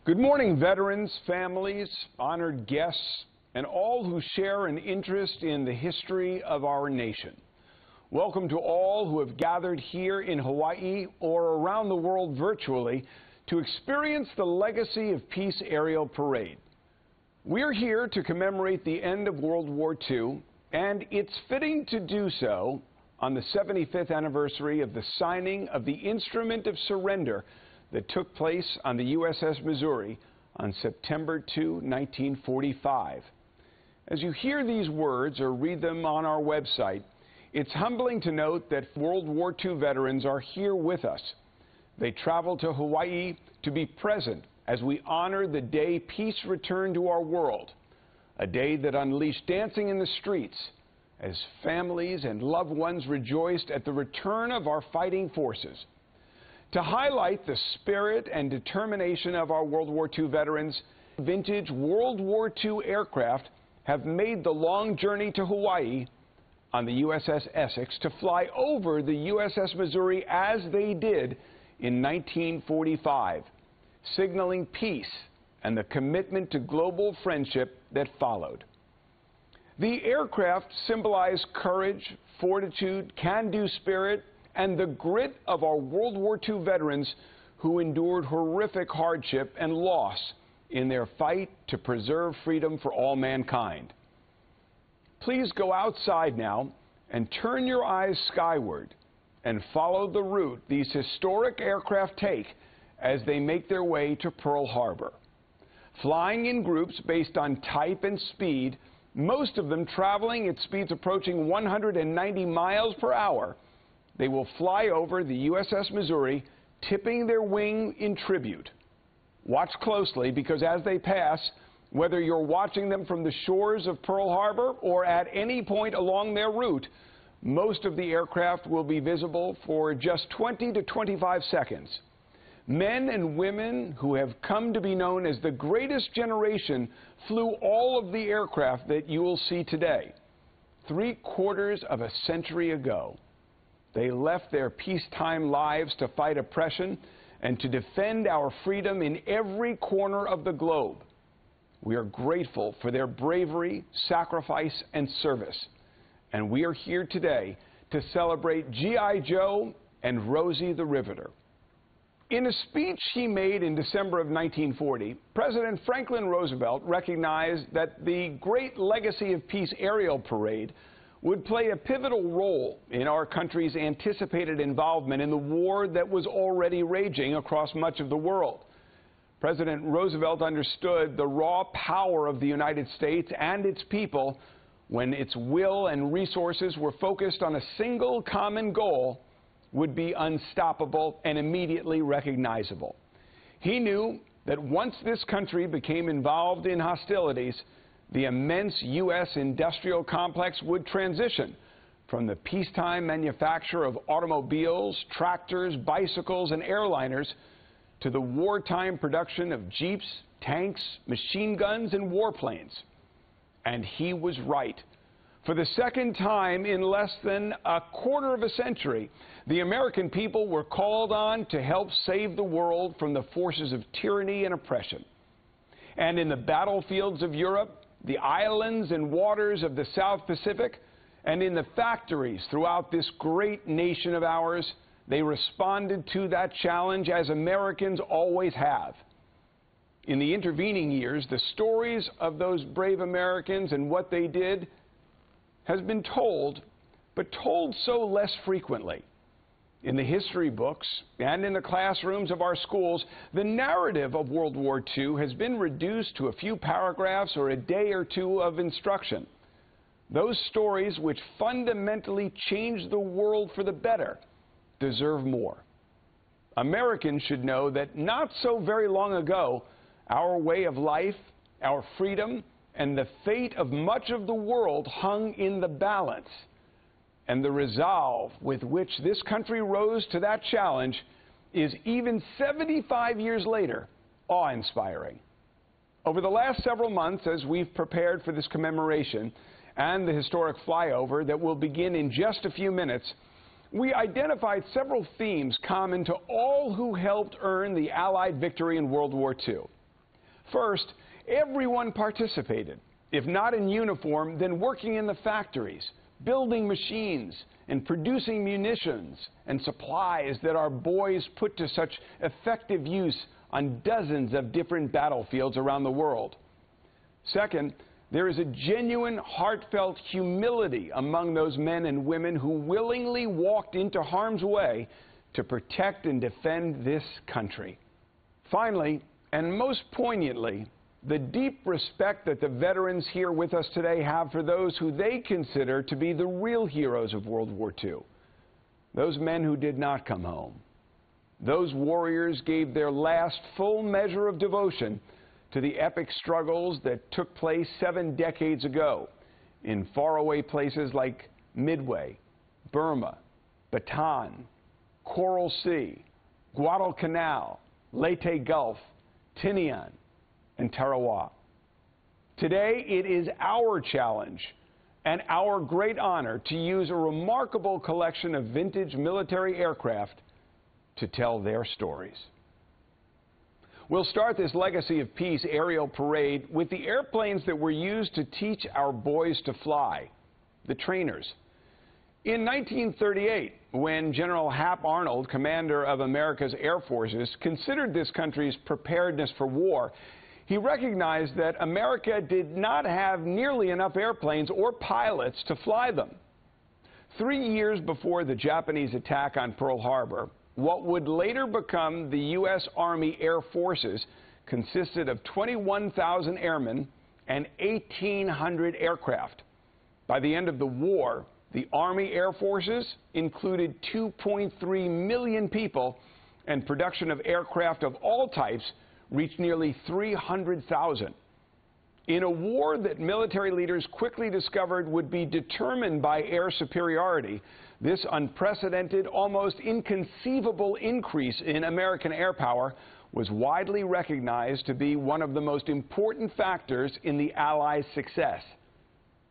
Good morning, veterans, families, honored guests, and all who share an interest in the history of our nation. Welcome to all who have gathered here in Hawaii or around the world virtually to experience the Legacy of Peace Aerial Parade. We're here to commemorate the end of World War II, and it's fitting to do so on the 75th anniversary of the signing of the Instrument of Surrender that took place on the USS Missouri on September 2, 1945. As you hear these words or read them on our website, it's humbling to note that World War II veterans are here with us. They traveled to Hawaii to be present as we honor the day peace returned to our world, a day that unleashed dancing in the streets as families and loved ones rejoiced at the return of our fighting forces. To highlight the spirit and determination of our World War II veterans, vintage World War II aircraft have made the long journey to Hawaii on the USS Essex to fly over the USS Missouri as they did in 1945, signaling peace and the commitment to global friendship that followed. The aircraft symbolize courage, fortitude, can-do spirit, and the grit of our World War II veterans who endured horrific hardship and loss in their fight to preserve freedom for all mankind. Please go outside now and turn your eyes skyward and follow the route these historic aircraft take as they make their way to Pearl Harbor. Flying in groups based on type and speed, most of them traveling at speeds approaching 190 miles per hour, they will fly over the USS Missouri, tipping their wing in tribute. Watch closely because as they pass, whether you're watching them from the shores of Pearl Harbor or at any point along their route, most of the aircraft will be visible for just 20 to 25 seconds. Men and women who have come to be known as the greatest generation flew all of the aircraft that you will see today. 3/4 of a century ago, they left their peacetime lives to fight oppression and to defend our freedom in every corner of the globe. We are grateful for their bravery, sacrifice, and service. And we are here today to celebrate G.I. Joe and Rosie the Riveter. In a speech he made in December of 1940, President Franklin Roosevelt recognized that the great Legacy of Peace Aerial Parade would play a pivotal role in our country's anticipated involvement in the war that was already raging across much of the world. President Roosevelt understood the raw power of the United States and its people when its will and resources were focused on a single common goal would be unstoppable and immediately recognizable. He knew that once this country became involved in hostilities, the immense U.S. industrial complex would transition from the peacetime manufacture of automobiles, tractors, bicycles, and airliners to the wartime production of jeeps, tanks, machine guns, and warplanes. And he was right. For the second time in less than a quarter of a century, the American people were called on to help save the world from the forces of tyranny and oppression. And in the battlefields of Europe, the islands and waters of the South Pacific, and in the factories throughout this great nation of ours, they responded to that challenge as Americans always have. In the intervening years, the stories of those brave Americans and what they did has been told, but told so less frequently. In the history books and in the classrooms of our schools, the narrative of World War II has been reduced to a few paragraphs or a day or two of instruction. Those stories which fundamentally changed the world for the better deserve more. Americans should know that not so very long ago, our way of life, our freedom, and the fate of much of the world hung in the balance. And the resolve with which this country rose to that challenge is, even 75 years later, awe-inspiring. Over the last several months, as we've prepared for this commemoration and the historic flyover that will begin in just a few minutes, we identified several themes common to all who helped earn the Allied victory in World War II. First, everyone participated. If not in uniform, then working in the factories, building machines, and producing munitions and supplies that our boys put to such effective use on dozens of different battlefields around the world. Second, there is a genuine, heartfelt humility among those men and women who willingly walked into harm's way to protect and defend this country. Finally, and most poignantly, the deep respect that the veterans here with us today have for those who they consider to be the real heroes of World War II, those men who did not come home. Those warriors gave their last full measure of devotion to the epic struggles that took place 7 decades ago in faraway places like Midway, Burma, Bataan, Coral Sea, Guadalcanal, Leyte Gulf, Tinian, and Tarawa. Today, it is our challenge and our great honor to use a remarkable collection of vintage military aircraft to tell their stories. We'll start this Legacy of Peace aerial parade with the airplanes that were used to teach our boys to fly, the trainers. In 1938, when General Hap Arnold, commander of America's Air Forces, considered this country's preparedness for war, he recognized that America did not have nearly enough airplanes or pilots to fly them. 3 years before the Japanese attack on Pearl Harbor, what would later become the U.S. Army Air Forces consisted of 21,000 airmen and 1,800 aircraft. By the end of the war, the Army Air Forces included 2.3 million people, and production of aircraft of all types reached nearly 300,000. In a war that military leaders quickly discovered would be determined by air superiority, this unprecedented, almost inconceivable increase in American air power was widely recognized to be one of the most important factors in the Allies' success.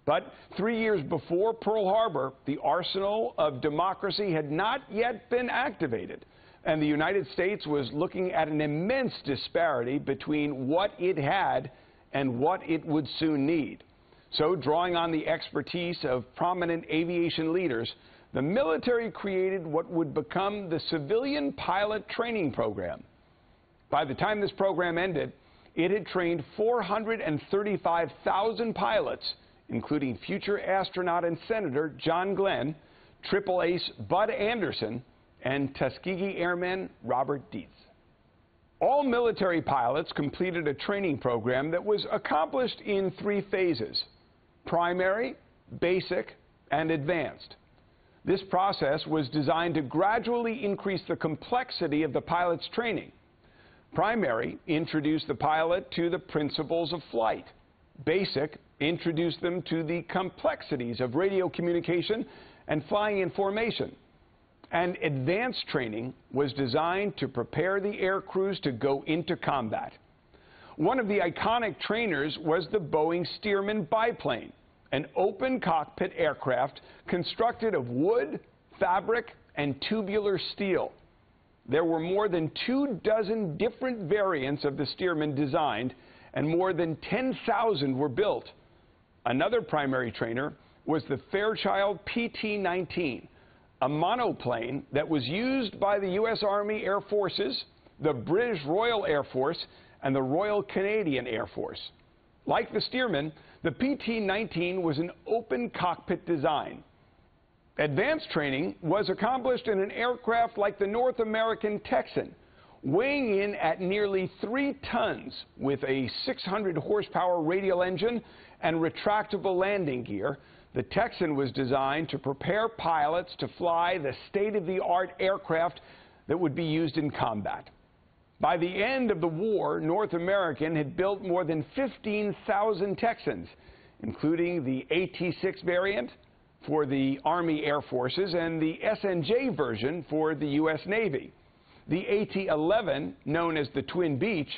But 3 years before Pearl Harbor, the arsenal of democracy had not yet been activated, and the United States was looking at an immense disparity between what it had and what it would soon need. So, drawing on the expertise of prominent aviation leaders, the military created what would become the Civilian Pilot Training Program. By the time this program ended, it had trained 435,000 pilots, including future astronaut and Senator John Glenn, Triple Ace Bud Anderson, and Tuskegee Airman Robert Dietz. All military pilots completed a training program that was accomplished in 3 phases: primary, basic, and advanced. This process was designed to gradually increase the complexity of the pilot's training. Primary introduced the pilot to the principles of flight. Basic introduced them to the complexities of radio communication and flying in formation. And advanced training was designed to prepare the air crews to go into combat. One of the iconic trainers was the Boeing Steerman biplane, an open cockpit aircraft constructed of wood, fabric, and tubular steel. There were more than 24 different variants of the Steerman designed, and more than 10,000 were built. Another primary trainer was the Fairchild PT-19, a monoplane that was used by the U.S. Army Air Forces, the British Royal Air Force, and the Royal Canadian Air Force. Like the Steerman, the PT-19 was an open cockpit design. Advanced training was accomplished in an aircraft like the North American Texan, weighing in at nearly 3 tons with a 600 horsepower radial engine and retractable landing gear. The Texan was designed to prepare pilots to fly the state-of-the-art aircraft that would be used in combat. By the end of the war, North American had built more than 15,000 Texans, including the AT-6 variant for the Army Air Forces and the SNJ version for the U.S. Navy. The AT-11, known as the Twin Beach,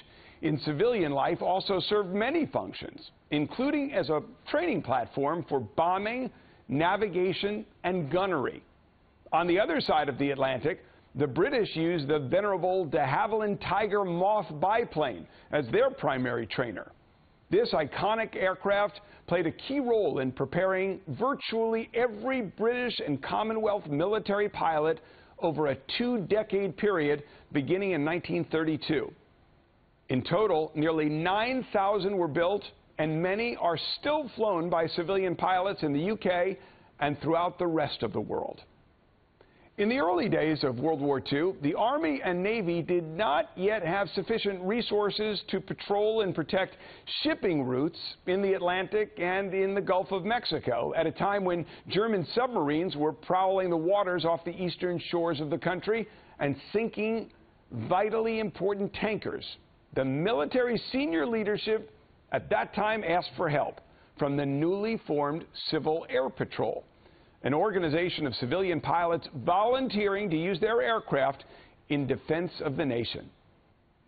in civilian life also served many functions, including as a training platform for bombing, navigation, and gunnery. On the other side of the Atlantic, The British used the venerable de Havilland Tiger Moth biplane as their primary trainer. This iconic aircraft played a key role in preparing virtually every British and Commonwealth military pilot over a two-decade period beginning in 1932. In total, nearly 9,000 were built, and many are still flown by civilian pilots in the UK and throughout the rest of the world. In the early days of World War II, the Army and Navy did not yet have sufficient resources to patrol and protect shipping routes in the Atlantic and in the Gulf of Mexico at a time when German submarines were prowling the waters off the eastern shores of the country and sinking vitally important tankers. The military senior leadership at that time asked for help from the newly formed Civil Air Patrol, an organization of civilian pilots volunteering to use their aircraft in defense of the nation.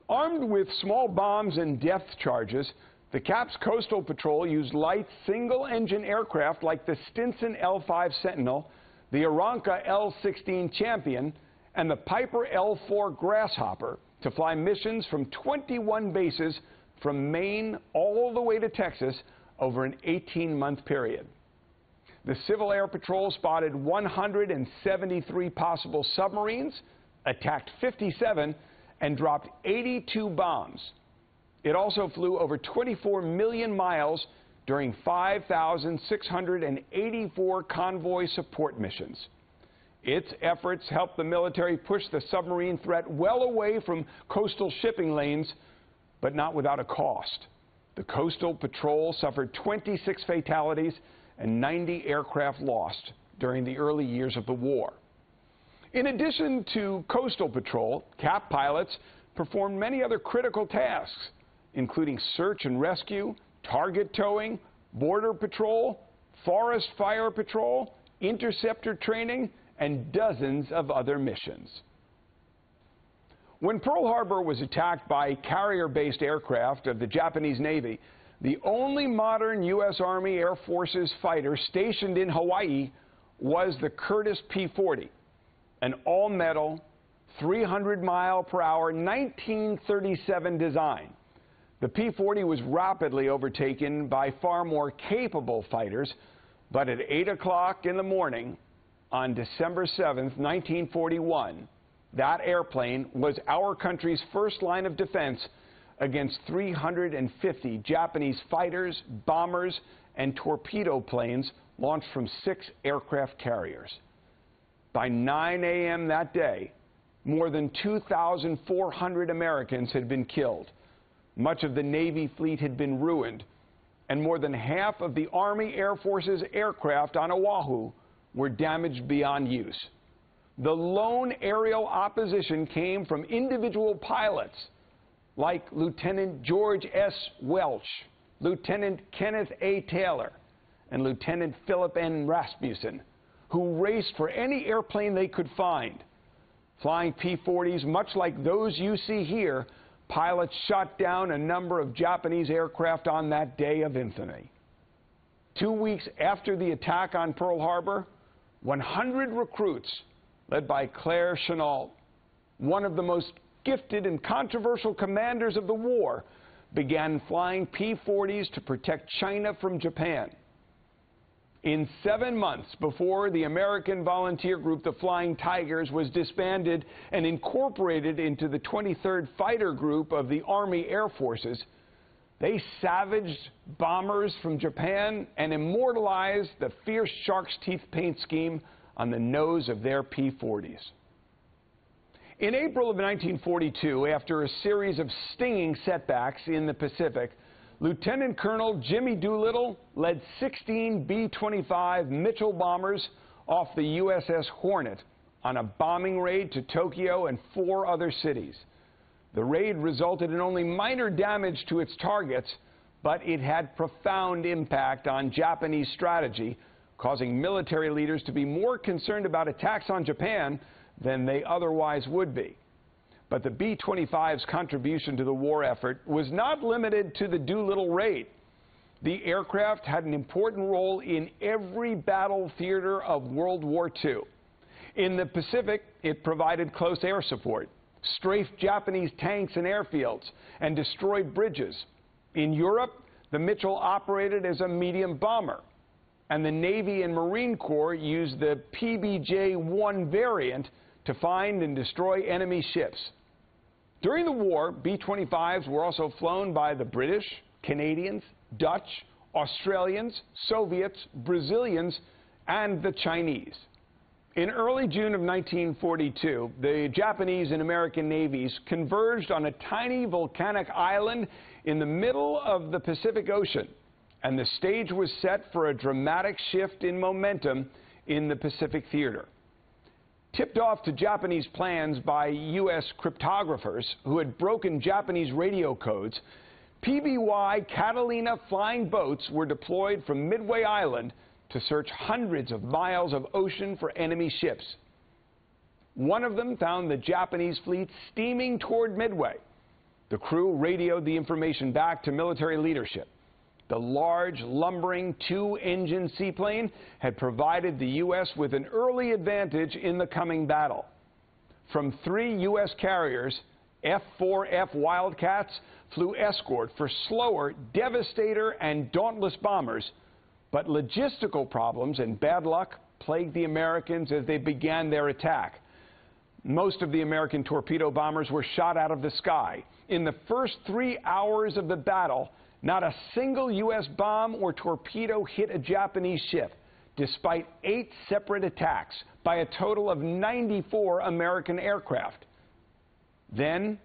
Armed with small bombs and depth charges, the CAP's Coastal Patrol used light single-engine aircraft like the Stinson L-5 Sentinel, the Aranca L-16 Champion, and the Piper L-4 Grasshopper to fly missions from 21 bases from Maine all the way to Texas over an 18-month period. The Civil Air Patrol spotted 173 possible submarines, attacked 57, and dropped 82 bombs. It also flew over 24 million miles during 5,684 convoy support missions. Its efforts helped the military push the submarine threat well away from coastal shipping lanes, but not without a cost. The Coastal Patrol suffered 26 fatalities and 90 aircraft lost during the early years of the war. In addition to Coastal Patrol, CAP pilots performed many other critical tasks, including search and rescue, target towing, border patrol, forest fire patrol, interceptor training, and dozens of other missions. When Pearl Harbor was attacked by carrier-based aircraft of the Japanese Navy, the only modern U.S. Army Air Forces fighter stationed in Hawaii was the Curtiss P-40, an all-metal, 300-mile-per-hour 1937 design. The P-40 was rapidly overtaken by far more capable fighters, but at 8 o'clock in the morning on December 7, 1941, that airplane was our country's first line of defense against 350 Japanese fighters, bombers, and torpedo planes launched from 6 aircraft carriers. By 9 a.m. that day, more than 2,400 Americans had been killed. Much of the Navy fleet had been ruined, and more than half of the Army Air Force's aircraft on Oahu were damaged beyond use. The lone aerial opposition came from individual pilots like Lieutenant George S. Welch, Lieutenant Kenneth A. Taylor, and Lieutenant Philip N. Rasmussen, who raced for any airplane they could find. Flying P-40s, much like those you see here, pilots shot down a number of Japanese aircraft on that day of infamy. 2 weeks after the attack on Pearl Harbor, 100 recruits, led by Claire Chennault, one of the most gifted and controversial commanders of the war, began flying P-40s to protect China from Japan. In 7 months before the American volunteer group, the Flying Tigers, was disbanded and incorporated into the 23rd Fighter Group of the Army Air Forces, they savaged bombers from Japan and immortalized the fierce shark's teeth paint scheme on the nose of their P-40s. In April of 1942, after a series of stinging setbacks in the Pacific, Lieutenant Colonel Jimmy Doolittle led 16 B-25 Mitchell bombers off the USS Hornet on a bombing raid to Tokyo and 4 other cities. The raid resulted in only minor damage to its targets, but it had profound impact on Japanese strategy, causing military leaders to be more concerned about attacks on Japan than they otherwise would be. But the B-25's contribution to the war effort was not limited to the Doolittle raid. The aircraft had an important role in every battle theater of World War II. In the Pacific, it provided close air support, strafed Japanese tanks and airfields, and destroyed bridges. In Europe, the Mitchell operated as a medium bomber, and the Navy and Marine Corps used the PBJ-1 variant to find and destroy enemy ships. During the war, B-25s were also flown by the British, Canadians, Dutch, Australians, Soviets, Brazilians, and the Chinese. In early June of 1942, the Japanese and American navies converged on a tiny volcanic island in the middle of the Pacific Ocean, and the stage was set for a dramatic shift in momentum in the Pacific theater. Tipped off to Japanese plans by U.S. cryptographers who had broken Japanese radio codes, PBY Catalina flying boats were deployed from Midway Island to search hundreds of miles of ocean for enemy ships. One of them found the Japanese fleet steaming toward Midway. The crew radioed the information back to military leadership. The large, lumbering, two-engine seaplane had provided the U.S. with an early advantage in the coming battle. From 3 U.S. carriers, F-4F Wildcats flew escort for slower Devastator and Dauntless bombers, but logistical problems and bad luck plagued the Americans as they began their attack. Most of the American torpedo bombers were shot out of the sky. In the first 3 hours of the battle, not a single U.S. bomb or torpedo hit a Japanese ship, despite 8 separate attacks by a total of 94 American aircraft. Then,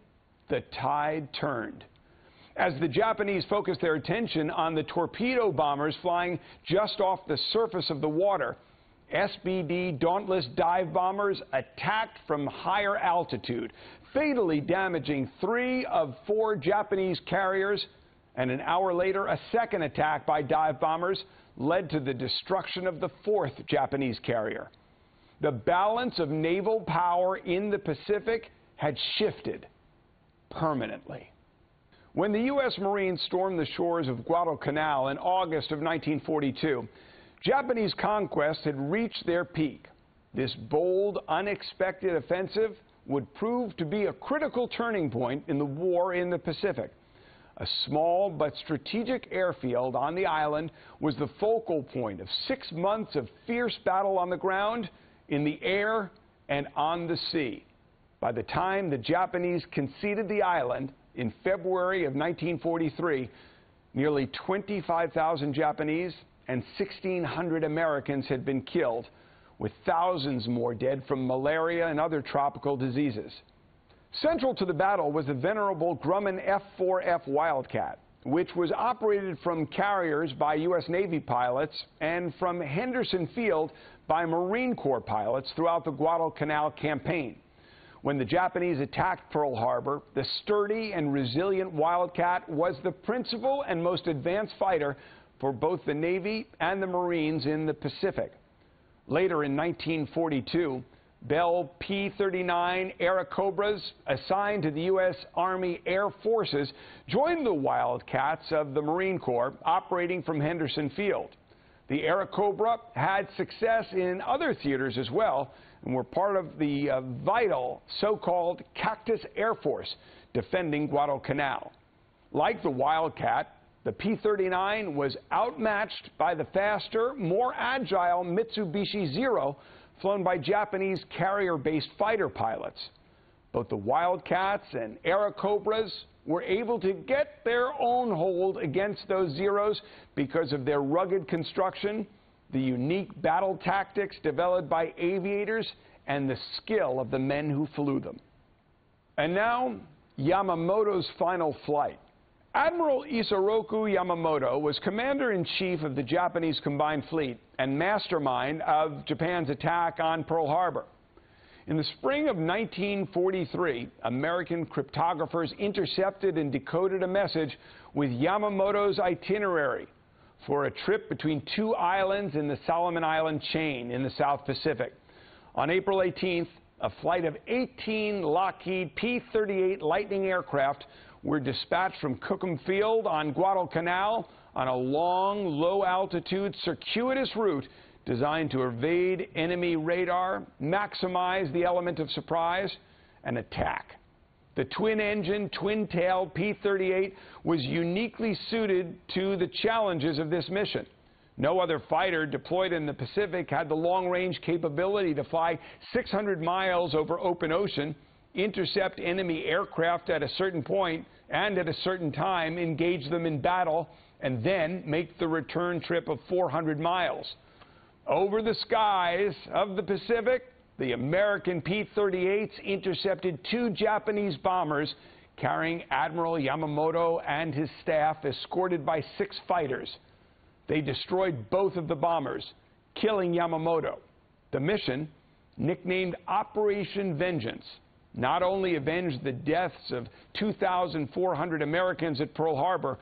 the tide turned. As the Japanese focused their attention on the torpedo bombers flying just off the surface of the water, SBD Dauntless dive bombers attacked from higher altitude, fatally damaging 3 of 4 Japanese carriers, and an hour later, a second attack by dive bombers led to the destruction of the 4th Japanese carrier. The balance of naval power in the Pacific had shifted permanently. When the U.S. Marines stormed the shores of Guadalcanal in August of 1942, Japanese conquest had reached their peak. This bold, unexpected offensive would prove to be a critical turning point in the war in the Pacific. A small but strategic airfield on the island was the focal point of 6 months of fierce battle on the ground, in the air, and on the sea. By the time the Japanese conceded the island in February of 1943, nearly 25,000 Japanese and 1,600 Americans had been killed, with thousands more dead from malaria and other tropical diseases. Central to the battle was the venerable Grumman F-4F Wildcat, which was operated from carriers by U.S. Navy pilots and from Henderson Field by Marine Corps pilots throughout the Guadalcanal campaign. When the Japanese attacked Pearl Harbor, the sturdy and resilient Wildcat was the principal and most advanced fighter for both the Navy and the Marines in the Pacific. Later in 1942, Bell P-39 Airacobras, assigned to the U.S. Army Air Forces, joined the Wildcats of the Marine Corps, operating from Henderson Field. The Airacobra had success in other theaters as well, and were part of the vital so-called Cactus Air Force defending Guadalcanal. Like the Wildcat, the P-39 was outmatched by the faster, more agile Mitsubishi Zero, flown by Japanese carrier-based fighter pilots. Both the Wildcats and Airacobras were able to get their own hold against those Zeros because of their rugged construction, the unique battle tactics developed by aviators, and the skill of the men who flew them. And now, Yamamoto's final flight. Admiral Isoroku Yamamoto was commander-in-chief of the Japanese Combined Fleet and mastermind of Japan's attack on Pearl Harbor. In the spring of 1943, American cryptographers intercepted and decoded a message with Yamamoto's itinerary for a trip between 2 islands in the Solomon Island chain in the South Pacific. On April 18th, a flight of 18 Lockheed P-38 Lightning aircraft were dispatched from Cookham Field on Guadalcanal on a long, low-altitude, circuitous route designed to evade enemy radar, maximize the element of surprise, and attack. The twin-engine, twin-tailed P-38 was uniquely suited to the challenges of this mission. No other fighter deployed in the Pacific had the long-range capability to fly 600 miles over open ocean, intercept enemy aircraft at a certain point and at a certain time, engage them in battle, and then make the return trip of 400 miles. Over the skies of the Pacific, the American P-38s intercepted 2 Japanese bombers carrying Admiral Yamamoto and his staff, escorted by 6 fighters. They destroyed both of the bombers, killing Yamamoto. The mission, nicknamed Operation Vengeance, not only avenged the deaths of 2,400 Americans at Pearl Harbor,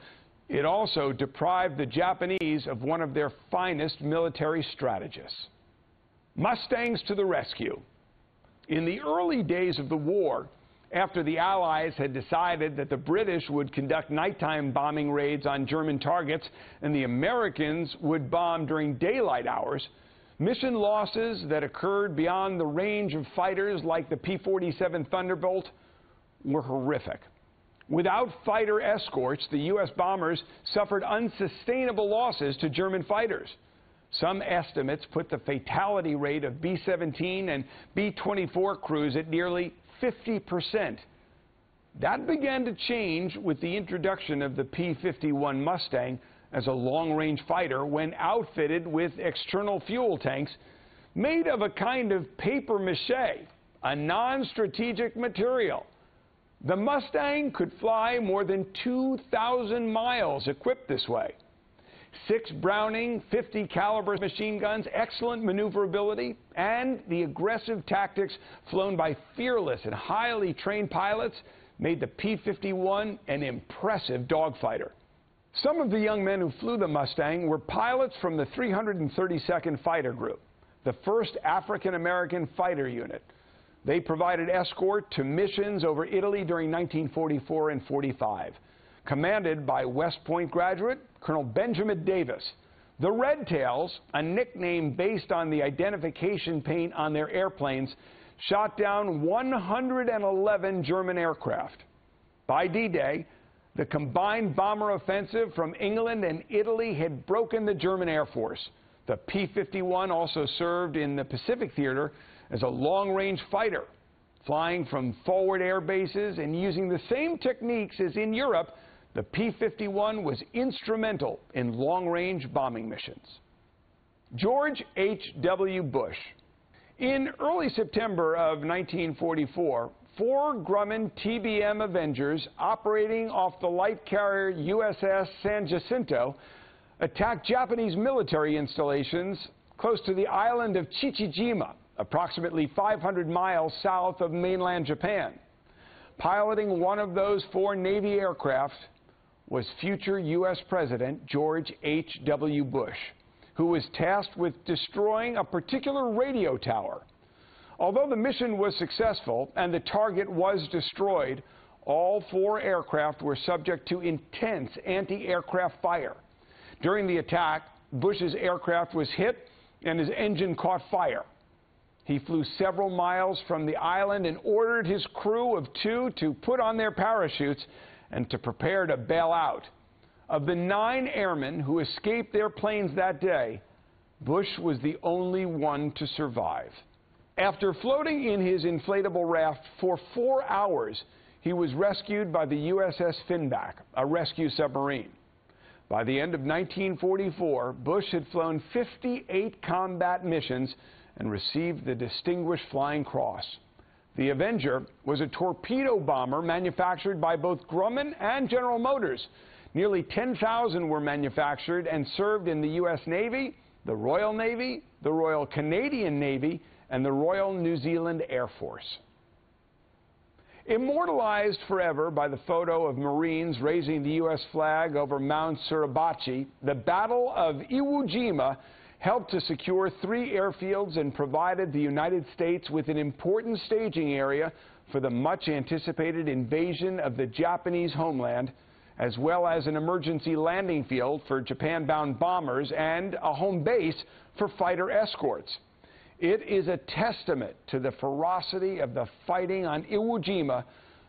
it also deprived the Japanese of one of their finest military strategists. Mustangs to the rescue. In the early days of the war, after the Allies had decided that the British would conduct nighttime bombing raids on German targets and the Americans would bomb during daylight hours, mission losses that occurred beyond the range of fighters like the P-47 Thunderbolt were horrific. Without fighter escorts, the U.S. bombers suffered unsustainable losses to German fighters. Some estimates put the fatality rate of B-17 and B-24 crews at nearly 50%. That began to change with the introduction of the P-51 Mustang as a long-range fighter when outfitted with external fuel tanks made of a kind of papier-mâché, a non-strategic material. The Mustang could fly more than 2,000 miles equipped this way. 6 Browning 50 caliber machine guns, excellent maneuverability, and the aggressive tactics flown by fearless and highly trained pilots made the P-51 an impressive dogfighter. Some of the young men who flew the Mustang were pilots from the 332nd Fighter Group, the first African-American fighter unit. They provided escort to missions over Italy during 1944 and 45. Commanded by West Point graduate Colonel Benjamin Davis. The Red Tails, a nickname based on the identification paint on their airplanes, shot down 111 German aircraft. By D-Day, the combined bomber offensive from England and Italy had broken the German Air Force. The P-51 also served in the Pacific theater as a long-range fighter, flying from forward air bases and using the same techniques as in Europe. The P-51 was instrumental in long-range bombing missions. George H.W. Bush. In early September of 1944, 4 Grumman TBM Avengers operating off the light carrier USS San Jacinto attacked Japanese military installations close to the island of Chichijima, approximately 500 miles south of mainland Japan. Piloting one of those 4 Navy aircraft was future U.S. President George H.W. Bush, who was tasked with destroying a particular radio tower. Although the mission was successful and the target was destroyed, all 4 aircraft were subject to intense anti-aircraft fire. During the attack, Bush's aircraft was hit and his engine caught fire. He flew several miles from the island and ordered his crew of 2 to put on their parachutes and to prepare to bail out. Of the 9 airmen who escaped their planes that day, Bush was the only one to survive. After floating in his inflatable raft for 4 hours, he was rescued by the USS Finback, a rescue submarine. By the end of 1944, Bush had flown 58 combat missions and received the Distinguished Flying Cross. The Avenger was a torpedo bomber manufactured by both Grumman and General Motors. Nearly 10,000 were manufactured and served in the U.S. Navy, the Royal Navy, the Royal Canadian Navy, and the Royal New Zealand Air Force. Immortalized forever by the photo of Marines raising the U.S. flag over Mount Suribachi, the Battle of Iwo Jima helped to secure 3 airfields and provided the United States with an important staging area for the much-anticipated invasion of the Japanese homeland as well as an emergency landing field for Japan-bound bombers and a home base for fighter escorts. It is a testament to the ferocity of the fighting on Iwo Jima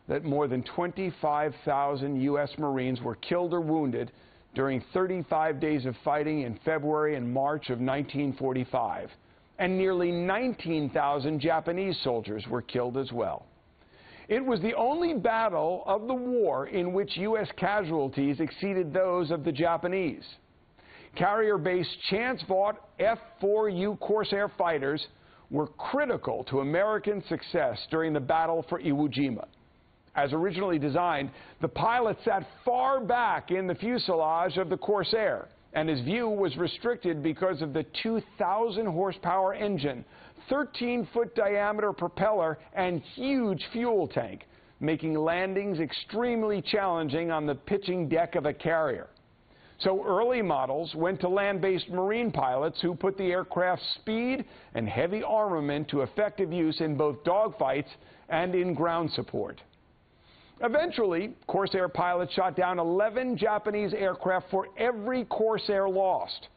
that more than 25,000 U.S. Marines were killed or wounded during 35 days of fighting in February and March of 1945, and nearly 19,000 Japanese soldiers were killed as well. It was the only battle of the war in which U.S. casualties exceeded those of the Japanese. Carrier-based chance-fought F-4U Corsair fighters were critical to American success during the battle for Iwo Jima. As originally designed, the pilot sat far back in the fuselage of the Corsair, and his view was restricted because of the 2,000-horsepower engine, 13-foot diameter propeller, and huge fuel tank, making landings extremely challenging on the pitching deck of a carrier. So early models went to land-based Marine pilots who put the aircraft's speed and heavy armament to effective use in both dogfights and in ground support. Eventually, Corsair pilots shot down 11 Japanese aircraft for every Corsair lost.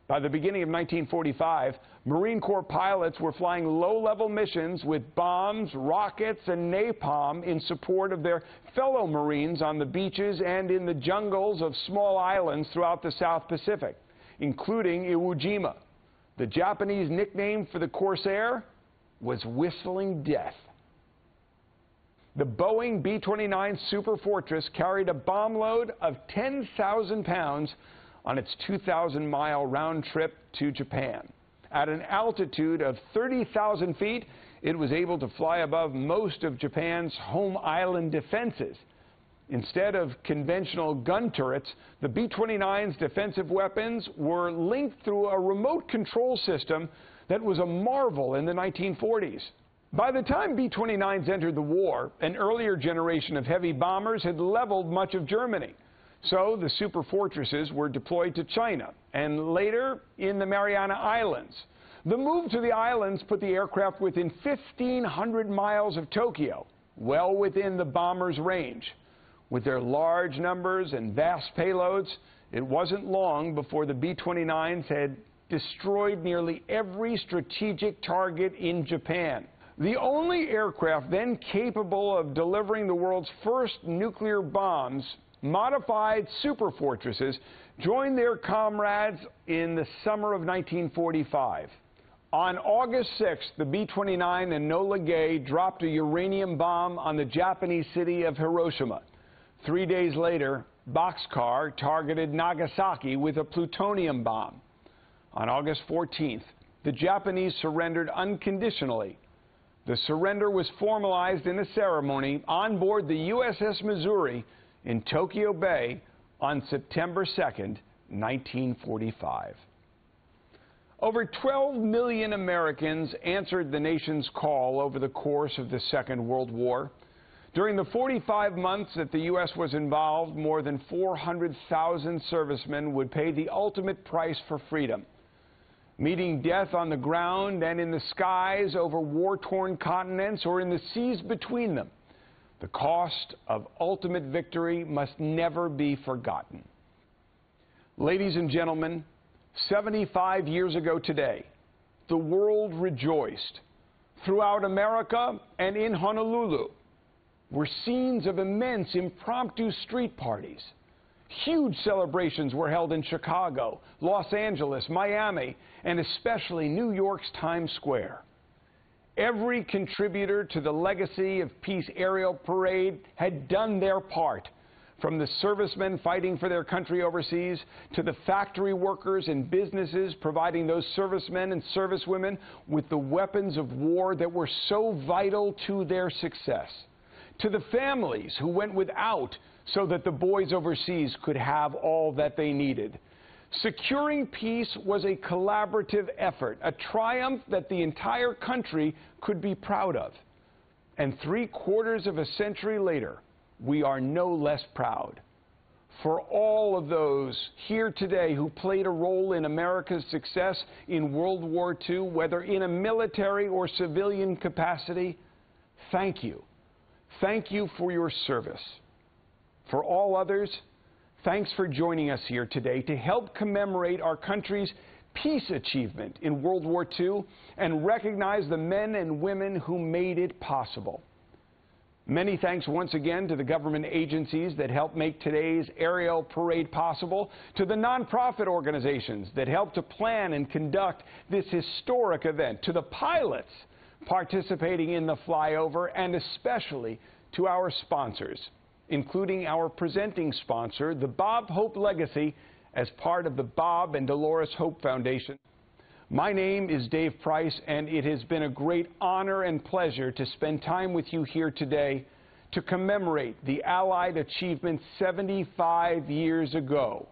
By the beginning of 1945, Marine Corps pilots were flying low-level missions with bombs, rockets, and napalm in support of their fellow Marines on the beaches and in the jungles of small islands throughout the South Pacific, including Iwo Jima. The Japanese nickname for the Corsair was Whistling Death. The Boeing B-29 Super Fortress carried a bomb load of 10,000 pounds on its 2,000-mile round trip to Japan. At an altitude of 30,000 feet, it was able to fly above most of Japan's home island defenses. Instead of conventional gun turrets, the B-29's defensive weapons were linked through a remote control system that was a marvel in the 1940s. By the time B-29s entered the war, an earlier generation of heavy bombers had leveled much of Germany. So the Super Fortresses were deployed to China and later in the Mariana Islands. The move to the islands put the aircraft within 1,500 miles of Tokyo, well within the bombers' range. With their large numbers and vast payloads, it wasn't long before the B-29s had destroyed nearly every strategic target in Japan. The only aircraft then capable of delivering the world's first nuclear bombs, modified Super Fortresses, joined their comrades in the summer of 1945. On August 6th, the B-29 Enola Gay dropped a uranium bomb on the Japanese city of Hiroshima. 3 days later, Boxcar targeted Nagasaki with a plutonium bomb. On August 14th, the Japanese surrendered unconditionally. The surrender was formalized in a ceremony on board the USS Missouri in Tokyo Bay on September 2nd, 1945. Over 12 million Americans answered the nation's call over the course of the Second World War. During the 45 months that the U.S. was involved, more than 400,000 servicemen would pay the ultimate price for freedom, meeting death on the ground and in the skies over war-torn continents or in the seas between them. The cost of ultimate victory must never be forgotten. Ladies and gentlemen, 75 years ago today, the world rejoiced. Throughout America and in Honolulu were scenes of immense impromptu street parties. Huge celebrations were held in Chicago, Los Angeles, Miami, and especially New York's Times Square. Every contributor to the Legacy of Peace aerial parade had done their part, from the servicemen fighting for their country overseas to the factory workers and businesses providing those servicemen and servicewomen with the weapons of war that were so vital to their success, to the families who went without so that the boys overseas could have all that they needed. Securing peace was a collaborative effort, a triumph that the entire country could be proud of. And 3/4 of a century later, we are no less proud. For all of those here today who played a role in America's success in World War II, whether in a military or civilian capacity, thank you. Thank you for your service. For all others, Thanks for joining us here today to help commemorate our country's peace achievement in World War II and recognize the men and women who made it possible. Many thanks once again to the government agencies that helped make today's aerial parade possible, to the nonprofit organizations that helped to plan and conduct this historic event, to the pilots participating in the flyover, and especially to our sponsors, including our presenting sponsor, the Bob Hope Legacy, as part of the Bob and Dolores Hope Foundation. My name is Dave Price, and it has been a great honor and pleasure to spend time with you here today to commemorate the Allied achievement 75 years ago.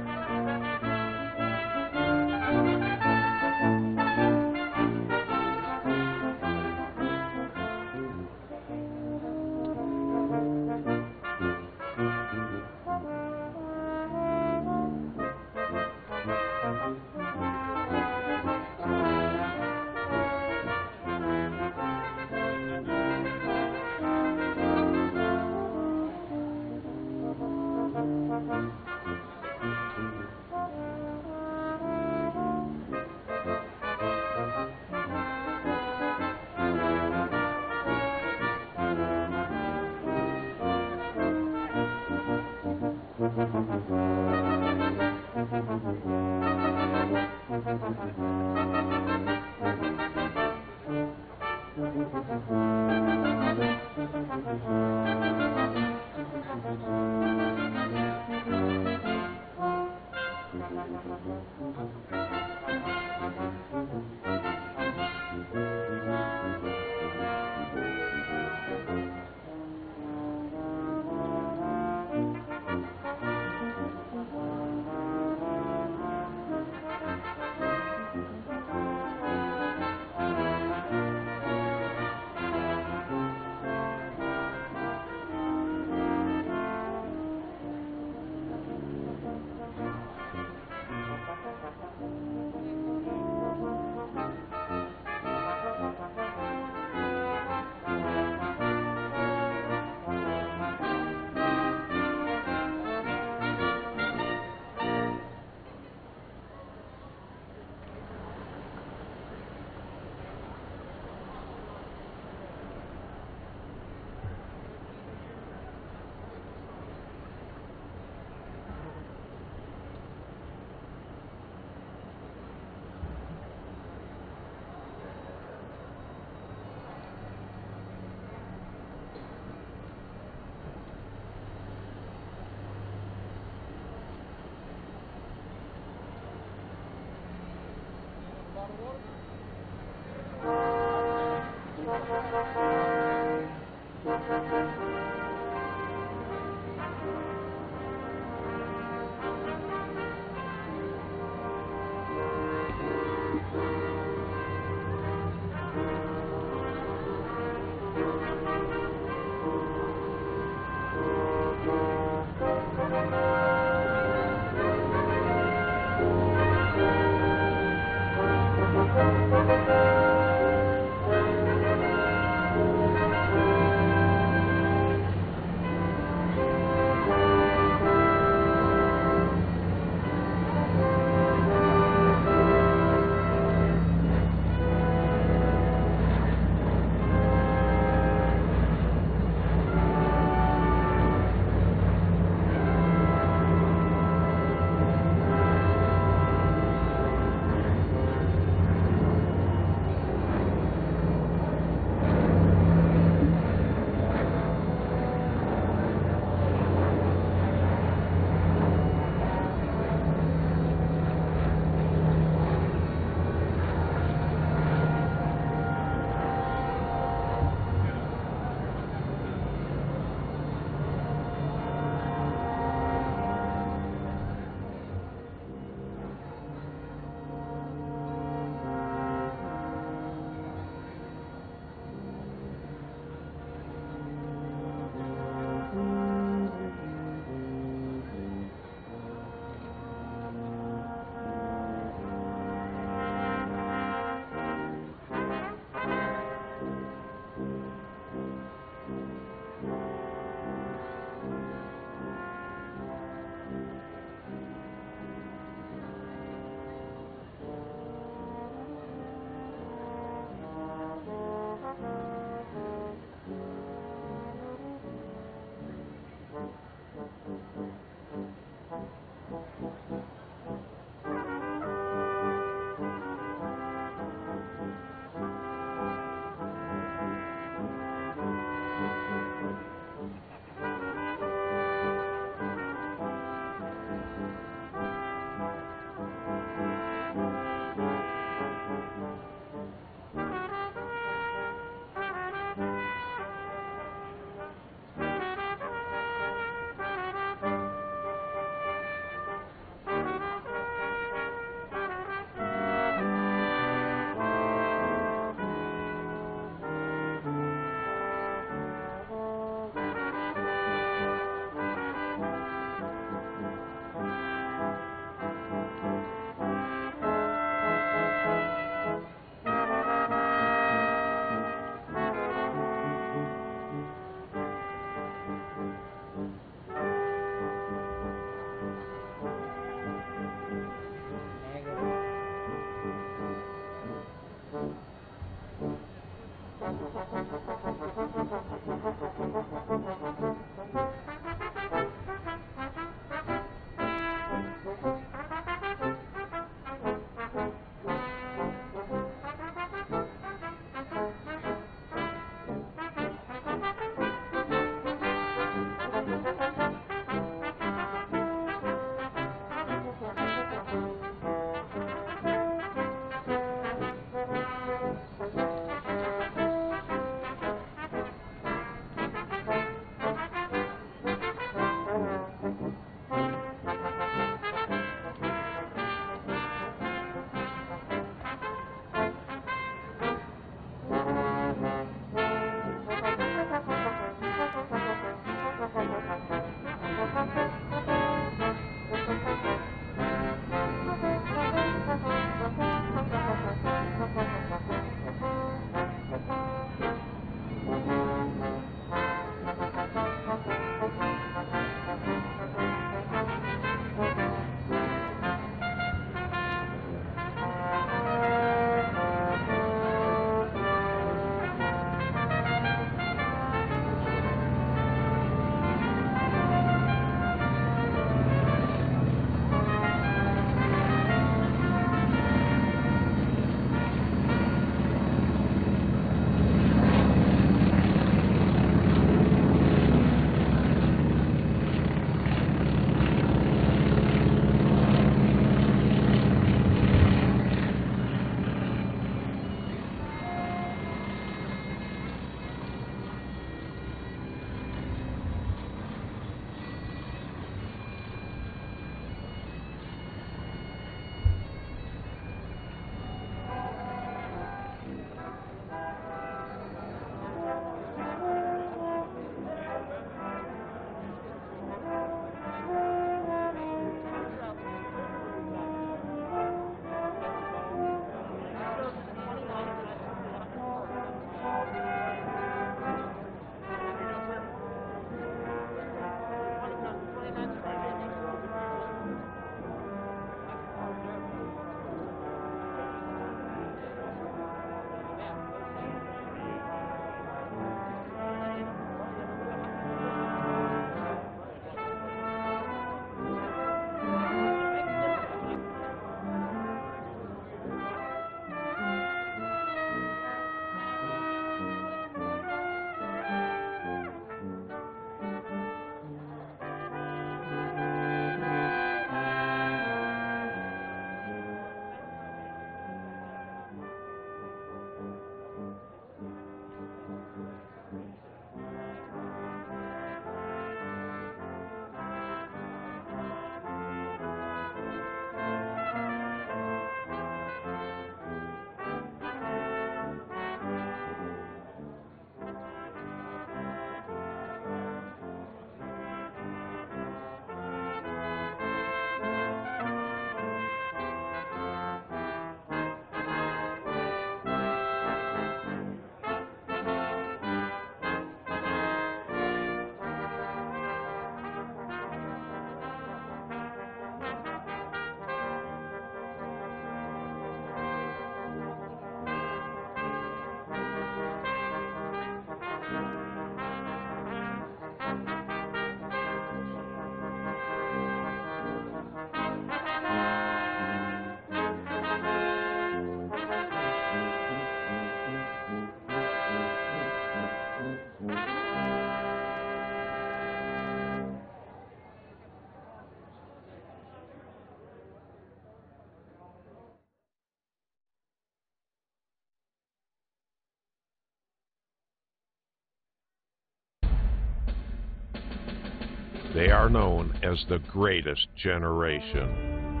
They are known as the greatest generation.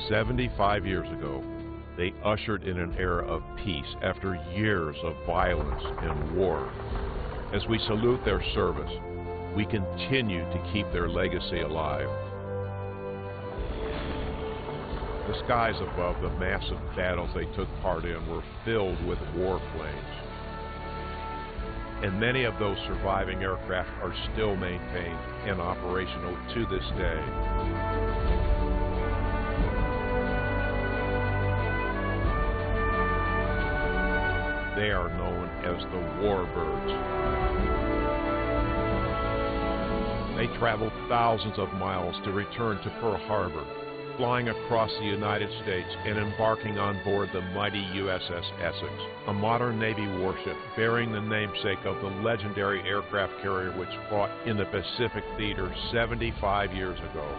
75 years ago, they ushered in an era of peace after years of violence and war. As we salute their service, we continue to keep their legacy alive. The skies above the massive battles they took part in were filled with warplanes. And many of those surviving aircraft are still maintained and operational to this day. They are known as the warbirds. They traveled thousands of miles to return to Pearl Harbor, flying across the United States and embarking on board the mighty USS Essex, a modern Navy warship bearing the namesake of the legendary aircraft carrier which fought in the Pacific Theater 75 years ago.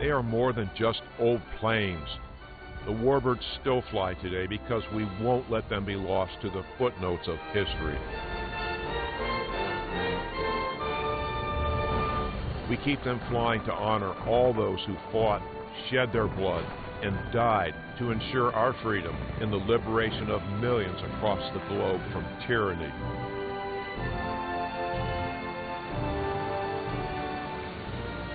They are more than just old planes. The warbirds still fly today because we won't let them be lost to the footnotes of history. We keep them flying to honor all those who fought, shed their blood, and died to ensure our freedom and the liberation of millions across the globe from tyranny.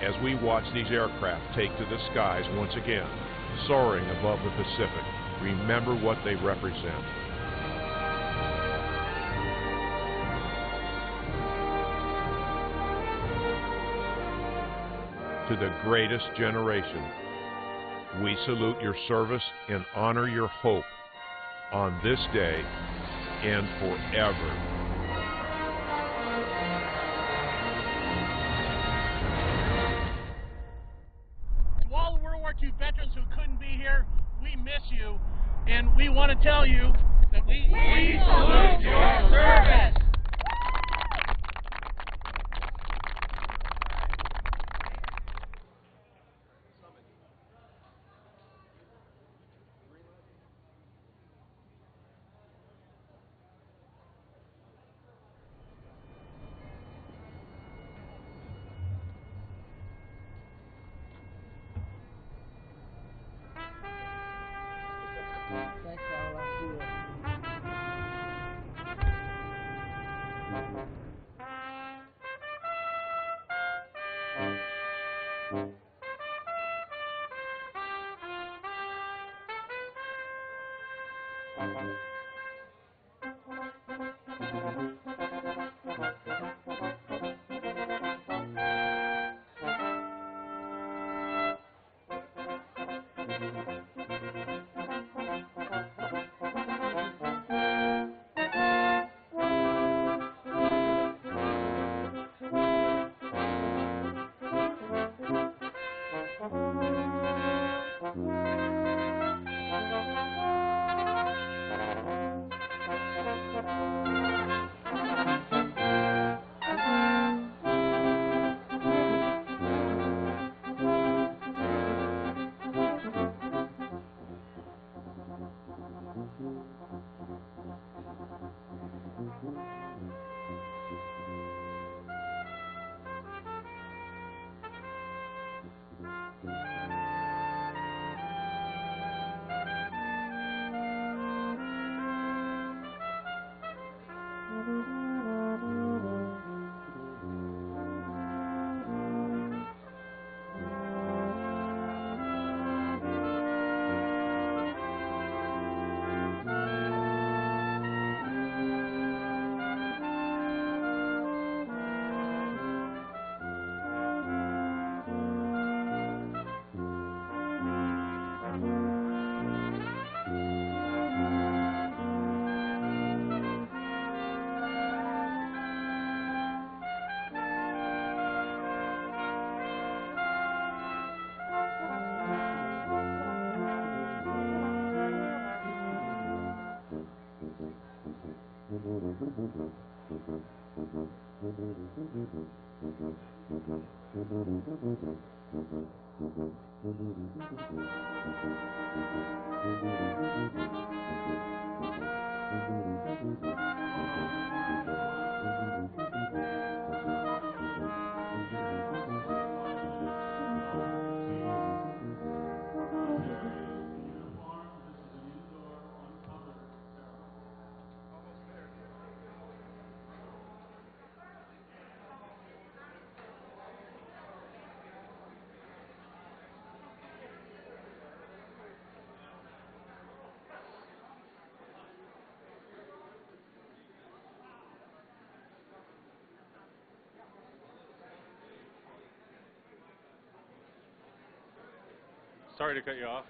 As we watch these aircraft take to the skies once again, soaring above the Pacific, remember what they represent. To the greatest generation, we salute your service and honor your hope on this day and forever. To all the World War II veterans who couldn't be here, we miss you, and we want to tell you that we salute your service. Thanks, Al. I'll see you. Sorry to cut you off.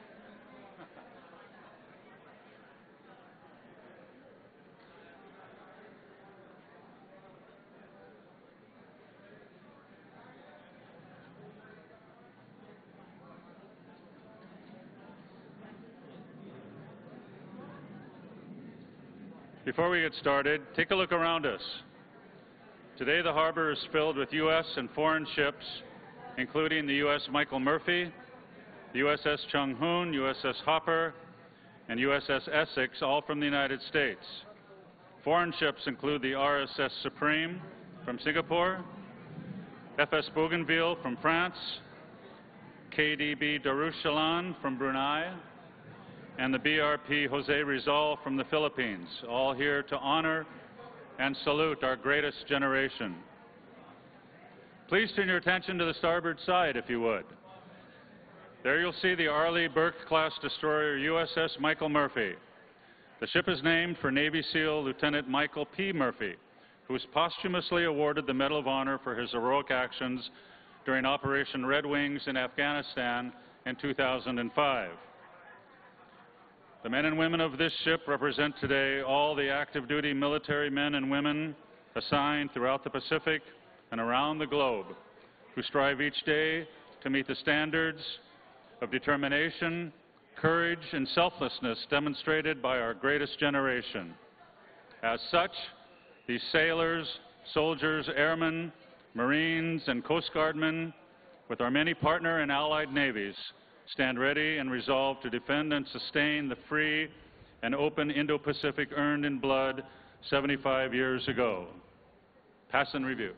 Before we get started, take a look around us. Today the harbor is filled with U.S. and foreign ships, including the U.S. Michael Murphy, the USS Chung Hoon, USS Hopper, and USS Essex, all from the United States. Foreign ships include the RSS Supreme from Singapore, FS Bougainville from France, KDB Darussalam from Brunei, and the BRP Jose Rizal from the Philippines, all here to honor and salute our greatest generation. Please turn your attention to the starboard side, if you would. There you'll see the Arleigh Burke-class destroyer USS Michael Murphy. The ship is named for Navy SEAL Lieutenant Michael P. Murphy, who was posthumously awarded the Medal of Honor for his heroic actions during Operation Red Wings in Afghanistan in 2005. The men and women of this ship represent today all the active duty military men and women assigned throughout the Pacific and around the globe who strive each day to meet the standards of determination, courage, and selflessness demonstrated by our greatest generation. As such, these sailors, soldiers, airmen, Marines, and Coast Guardmen, with our many partner and allied navies, stand ready and resolved to defend and sustain the free and open Indo-Pacific earned in blood 75 years ago. Pass and review.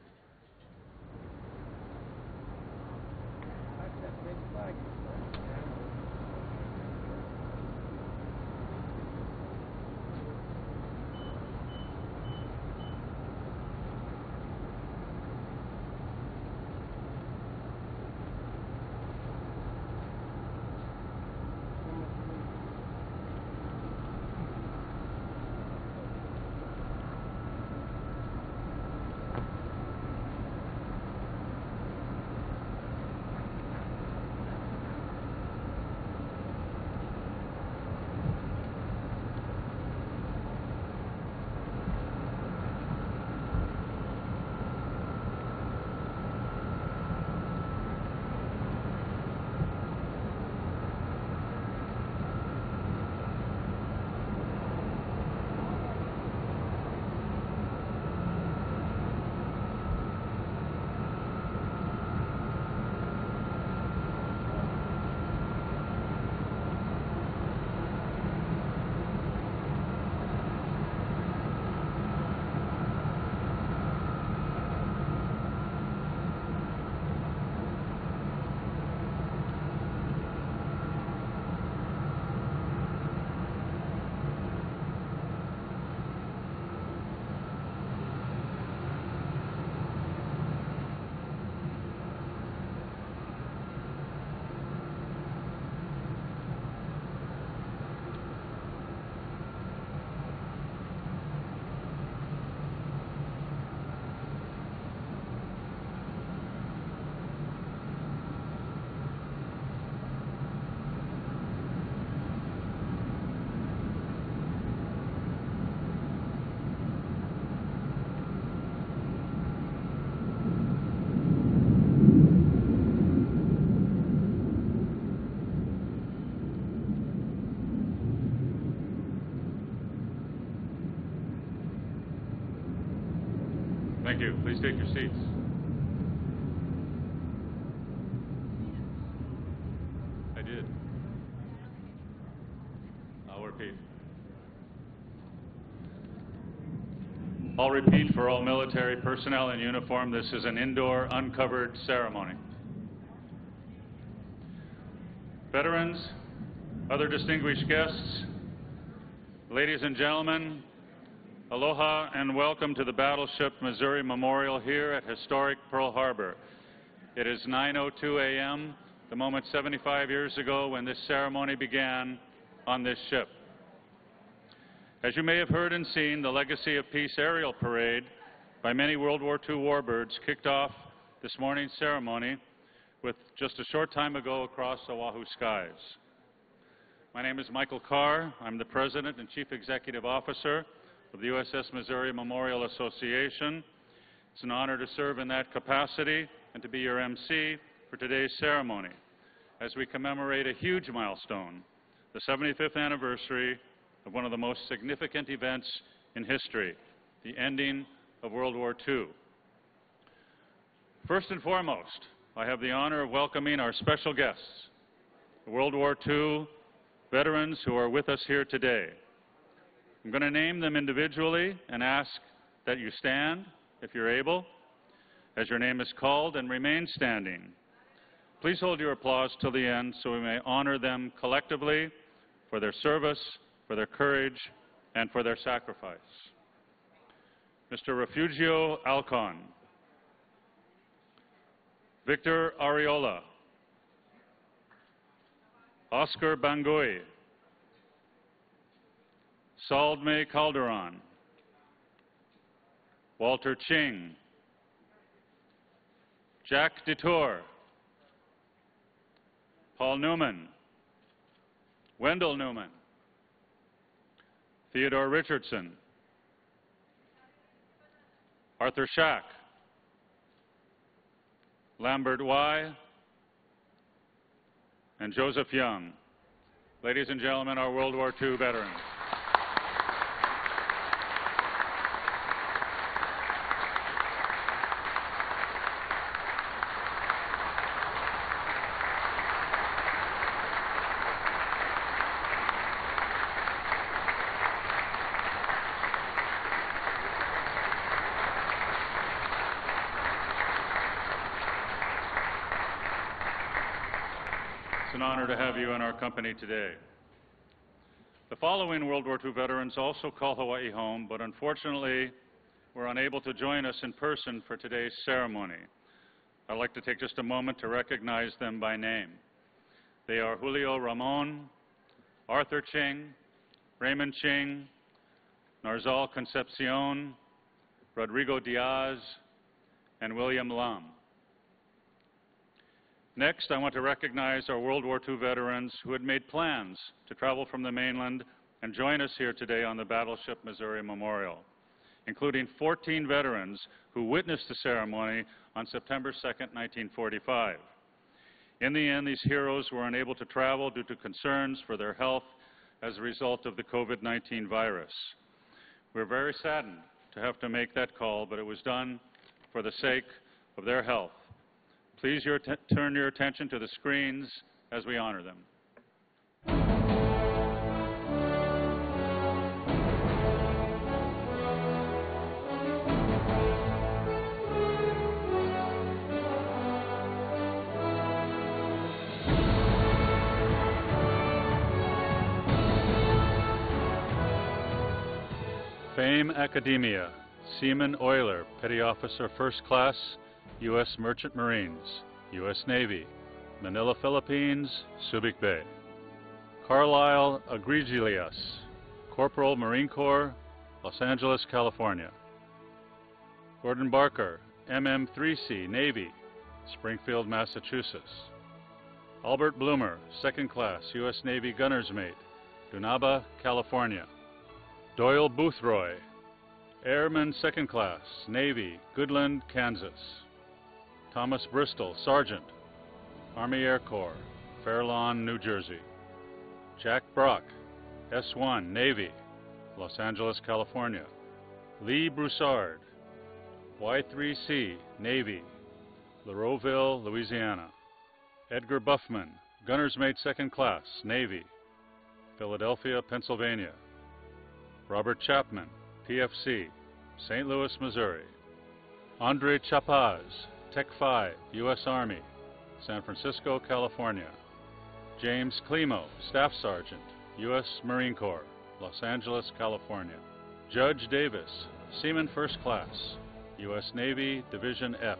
Thank you. Please take your seats. I did. I'll repeat. I'll repeat for all military personnel in uniform, this is an indoor, uncovered ceremony. Veterans, other distinguished guests, ladies and gentlemen, aloha and welcome to the Battleship Missouri Memorial here at historic Pearl Harbor. It is 9:02 a.m., the moment 75 years ago when this ceremony began on this ship. As you may have heard and seen, the Legacy of Peace aerial parade by many World War II warbirds kicked off this morning's ceremony with just a short time ago across Oahu skies. My name is Michael Carr. I'm the President and Chief Executive Officer of the USS Missouri Memorial Association. It's an honor to serve in that capacity and to be your MC for today's ceremony as we commemorate a huge milestone, the 75th anniversary of one of the most significant events in history, the ending of World War II. First and foremost, I have the honor of welcoming our special guests, the World War II veterans who are with us here today. I'm going to name them individually and ask that you stand, if you're able, as your name is called, and remain standing. Please hold your applause till the end so we may honor them collectively for their service, for their courage, and for their sacrifice. Mr. Refugio Alcon, Victor Ariola, Oscar Bangui, Saldme Calderon, Walter Ching, Jack Detour, Paul Newman, Wendell Newman, Theodore Richardson, Arthur Schack, Lambert Y., and Joseph Young. Ladies and gentlemen, our World War II veterans. It's an honor to have you in our company today. The following World War II veterans also call Hawaii home, but unfortunately were unable to join us in person for today's ceremony. I'd like to take just a moment to recognize them by name. They are Julio Ramon, Arthur Ching, Raymond Ching, Narzal Concepcion, Rodrigo Diaz, and William Lum. Next, I want to recognize our World War II veterans who had made plans to travel from the mainland and join us here today on the Battleship Missouri Memorial, including 14 veterans who witnessed the ceremony on September 2nd, 1945. In the end, these heroes were unable to travel due to concerns for their health as a result of the COVID-19 virus. We're very saddened to have to make that call, but it was done for the sake of their health. Please turn your attention to the screens as we honor them. Fame Academia, Seaman Euler, Petty Officer First Class, U.S. Merchant Marines, U.S. Navy, Manila, Philippines, Subic Bay. Carlisle Agrigilius, Corporal Marine Corps, Los Angeles, California. Gordon Barker, MM-3C, Navy, Springfield, Massachusetts. Albert Bloomer, Second Class, U.S. Navy Gunner's Mate, Dunaba, California. Doyle Boothroyd, Airman Second Class, Navy, Goodland, Kansas. Thomas Bristol, Sergeant, Army Air Corps, Fair Lawn, New Jersey. Jack Brock, S-1, Navy, Los Angeles, California. Lee Broussard, Y-3C, Navy, Lareauville, Louisiana. Edgar Buffman, Gunner's Mate Second Class, Navy, Philadelphia, Pennsylvania. Robert Chapman, PFC, St. Louis, Missouri. Andre Chapaz, Tech 5, U.S. Army, San Francisco, California. James Climo, Staff Sergeant, U.S. Marine Corps, Los Angeles, California. Judge Davis, Seaman First Class, U.S. Navy, Division F,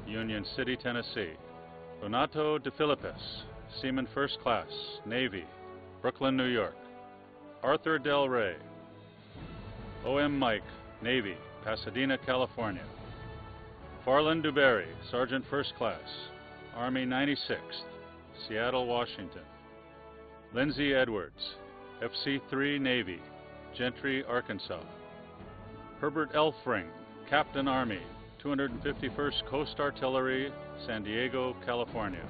Union City, Tennessee. Donato De Filippis, Seaman First Class, Navy, Brooklyn, New York. Arthur Del Rey, O.M. Mike, Navy, Pasadena, California. Farland Duberry, Sergeant First Class, Army 96th, Seattle, Washington. Lindsay Edwards, FC-3 Navy, Gentry, Arkansas. Herbert Elfring, Captain Army, 251st Coast Artillery, San Diego, California.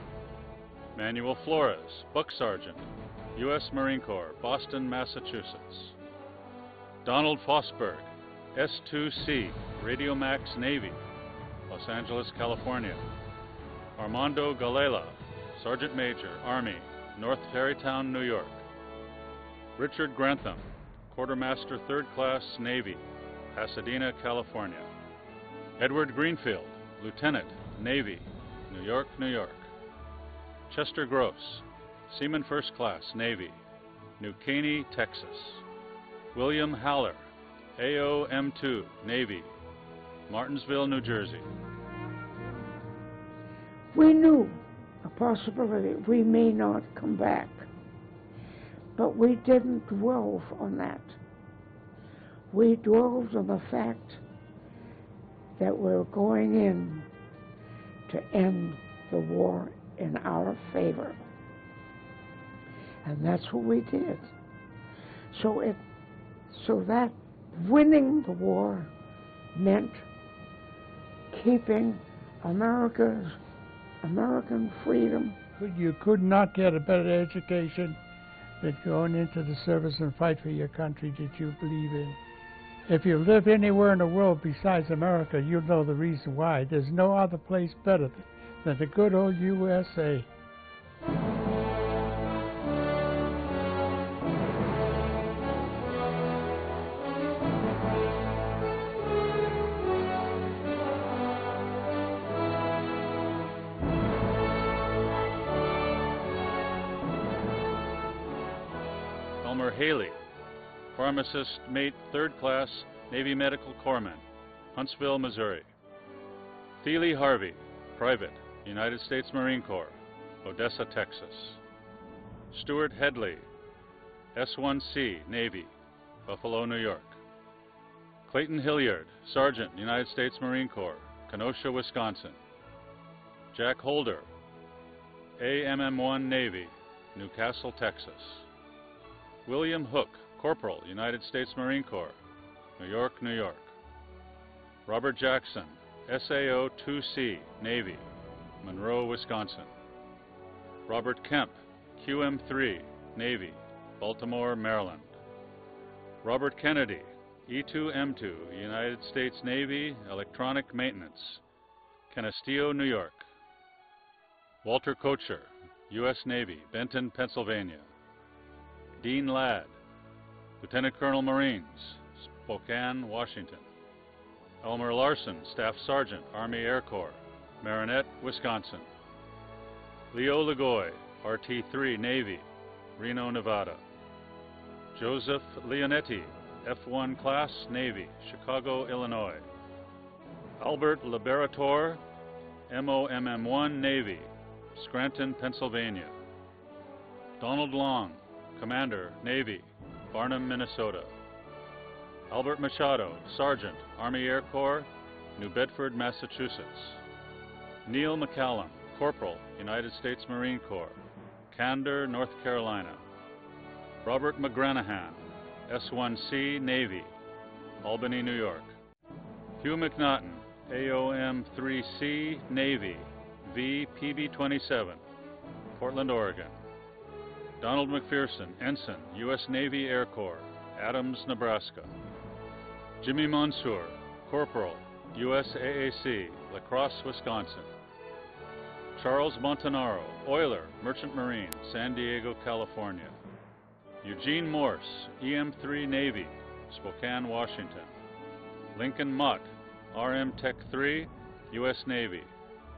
Manuel Flores, Buck Sergeant, U.S. Marine Corps, Boston, Massachusetts. Donald Fosberg, S-2C, Radio Max Navy, Los Angeles, California. Armando Gallela, Sergeant Major, Army, North Tarrytown, New York. Richard Grantham, Quartermaster 3rd Class Navy, Pasadena, California. Edward Greenfield, Lieutenant, Navy, New York, New York. Chester Gross, Seaman 1st Class Navy, New Caney, Texas. William Haller, AOM2 Navy, Martinsville, New Jersey. We knew a possibility we may not come back, but we didn't dwell on that. We dwelled on the fact that we're going in to end the war in our favor. And that's what we did. So that winning the war meant keeping American freedom. You could not get a better education than going into the service and fight for your country that you believe in. If you live anywhere in the world besides America, you'll know the reason why. There's no other place better than the good old USA. Elmer Haley, Pharmacist, Mate 3rd Class, Navy Medical Corpsman, Huntsville, Missouri. Thiele Harvey, Private, United States Marine Corps, Odessa, Texas. Stuart Headley, S-1C, Navy, Buffalo, New York. Clayton Hilliard, Sergeant, United States Marine Corps, Kenosha, Wisconsin. Jack Holder, AMM-1 Navy, Newcastle, Texas. William Hook, Corporal, United States Marine Corps, New York, New York. Robert Jackson, SAO-2C, Navy, Monroe, Wisconsin. Robert Kemp, QM-3, Navy, Baltimore, Maryland. Robert Kennedy, E-2M2, United States Navy, Electronic Maintenance, Canisteo, New York. Walter Kocher, U.S. Navy, Benton, Pennsylvania. Dean Ladd, Lieutenant Colonel Marines, Spokane, Washington. Elmer Larson, Staff Sergeant, Army Air Corps, Marinette, Wisconsin. Leo Ligoy, RT-3 Navy, Reno, Nevada. Joseph Leonetti, F-1 Class Navy, Chicago, Illinois. Albert Liberator, MOMM-1 Navy, Scranton, Pennsylvania. Donald Long, Commander, Navy, Barnum, Minnesota. Albert Machado, Sergeant, Army Air Corps, New Bedford, Massachusetts. Neil McCallum, Corporal, United States Marine Corps, Candor, North Carolina. Robert McGranahan, S-1C, Navy, Albany, New York. Hugh McNaughton, AOM-3C, Navy, VPB-27, Portland, Oregon. Donald McPherson, Ensign, U.S. Navy Air Corps, Adams, Nebraska. Jimmy Monsoor, Corporal, USAAC, La Crosse, Wisconsin. Charles Montanaro, Oiler, Merchant Marine, San Diego, California. Eugene Morse, EM-3 Navy, Spokane, Washington. Lincoln Mott, RM Tech 3, U.S. Navy,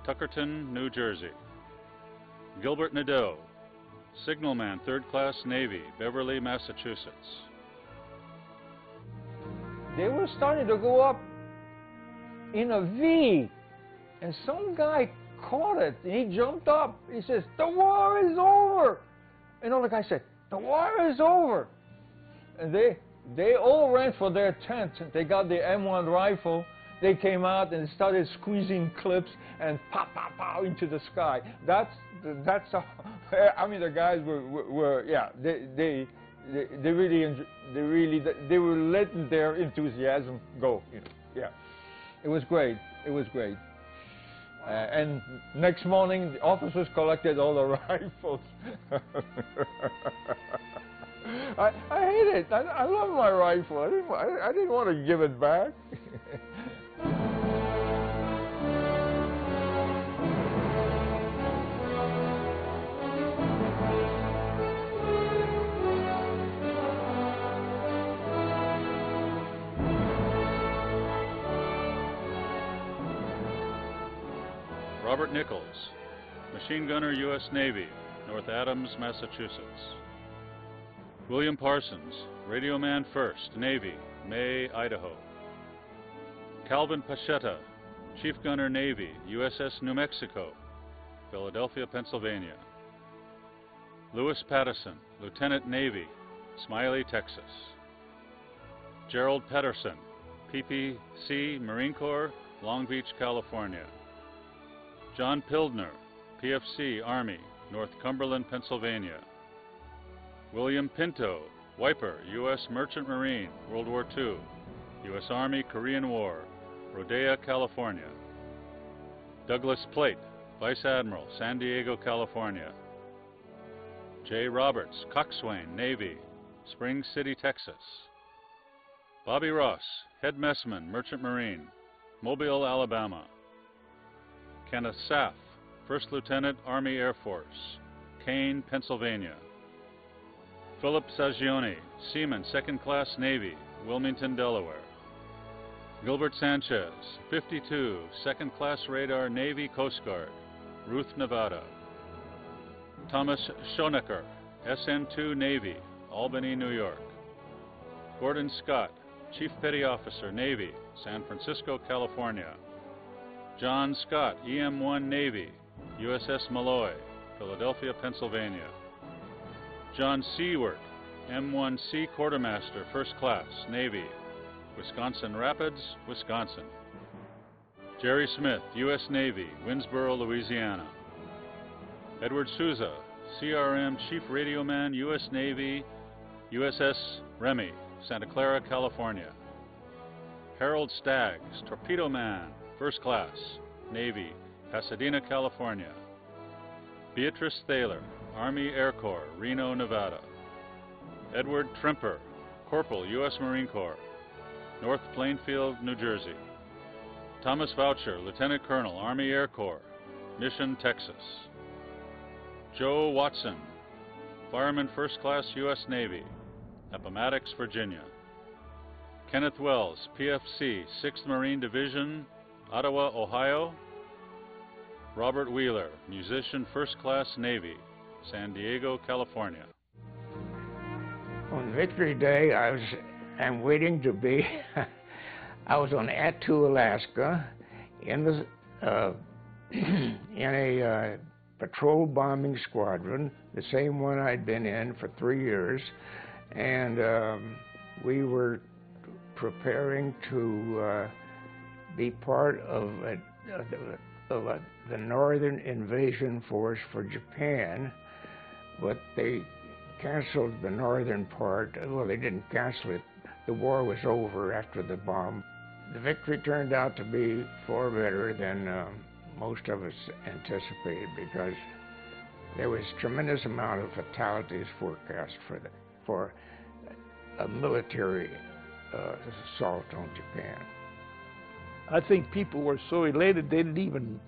Tuckerton, New Jersey. Gilbert Nadeau, Signalman, 3rd Class Navy, Beverly, Massachusetts. They were starting to go up in a V, and some guy caught it, and he jumped up. He says, "The war is over!" And all the guy said, "The war is over!" And they all ran for their tent. They got the M1 rifle. they came out and started squeezing clips and pop, pop, pop into the sky. That's how, I mean, the guys were yeah, they were letting their enthusiasm go. You know, yeah, it was great. It was great. And next morning, the officers collected all the rifles. I hate it. I love my rifle. I didn't want to give it back. Robert Nichols, machine gunner, U.S. Navy, North Adams, Massachusetts. William Parsons, radio man first, Navy, May, Idaho. Calvin Pachetta, chief gunner, Navy, USS New Mexico, Philadelphia, Pennsylvania. Lewis Pattison, lieutenant, Navy, Smiley, Texas. Gerald Pedersen, PPC, Marine Corps, Long Beach, California. John Pildner, PFC, Army, North Cumberland, Pennsylvania. William Pinto, Wiper, U.S. Merchant Marine, World War II, U.S. Army, Korean War, Rodeo, California. Douglas Plate, Vice Admiral, San Diego, California. J. Roberts, Coxswain, Navy, Spring City, Texas. Bobby Ross, Head Messman, Merchant Marine, Mobile, Alabama. Kenneth Saff, First Lieutenant, Army Air Force, Kane, Pennsylvania. Philip Sagioni, Seaman, Second Class Navy, Wilmington, Delaware. Gilbert Sanchez, 52, Second Class Radar, Navy, Coast Guard, Ruth, Nevada. Thomas Schonecker, SN2 Navy, Albany, New York. Gordon Scott, Chief Petty Officer, Navy, San Francisco, California. John Scott, EM1 Navy, USS Malloy, Philadelphia, Pennsylvania. John Seward, M1C Quartermaster, First Class, Navy, Wisconsin Rapids, Wisconsin. Jerry Smith, U.S. Navy, Winsboro, Louisiana. Edward Souza, CRM Chief Radio Man, U.S. Navy, USS Remy, Santa Clara, California. Harold Staggs, Torpedo Man, First Class, Navy, Pasadena, California. Beatrice Thaler, Army Air Corps, Reno, Nevada. Edward Tremper, Corporal, U.S. Marine Corps, North Plainfield, New Jersey. Thomas Voucher, Lieutenant Colonel, Army Air Corps, Mission, Texas. Joe Watson, Fireman First Class, U.S. Navy, Appomattox, Virginia. Kenneth Wells, PFC, 6th Marine Division, Ottawa, Ohio. Robert Wheeler, musician, First Class, Navy, San Diego, California. On Victory Day, I'm waiting to be, I was on Attu, Alaska, in a patrol bombing squadron, the same one I'd been in for 3 years, and we were preparing to be part of the northern invasion force for Japan, but they canceled the northern part. Well, they didn't cancel it. The war was over after the bomb. The victory turned out to be far better than most of us anticipated, because there was a tremendous amount of fatalities forecast for a military assault on Japan. I think people were so elated they didn't even